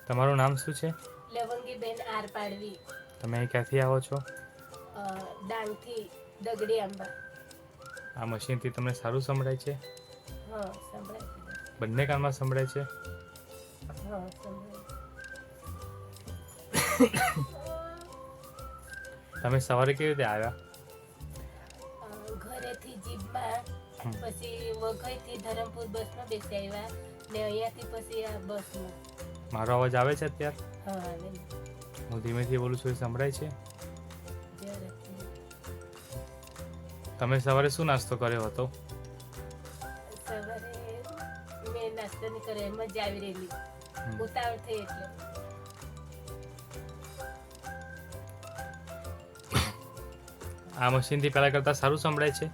તમારું નામ શું છે? લવંગીબેન આર પાડવી. તમે ક્યાંથી આવો છો? ડાંગથી દગડી આંબા. આ મશીનથી તમને સારું સંભળાય છે? હા, સંભળાય છે. બંને કાનમાં સંભળાય છે? હા, સંભળાય. તમે સવારે કેવી રીતે આવ્યા? ઘરેથી જીપમાં, પછી વઘઈથી ધરમપુર બસમાં બેસી આવ્યા ને અહીંયાથી પછી આ બસમાં. મારો અવાજ આવે છે અત્યારે? હા, આવે ને. હું ધીમેથી બોલું છું, એ સંભળાય છે? જરાક. તમે સવારે શું નાસ્તો કર્યો હતો? સવારે મેં નાસ્તો નહીં કર્યો, એમ જ આવી રહેલી. ઉતાવળ થઈ એટલે. આ મશીનથી પહેલાં કરતાં સારું સંભળાય છે?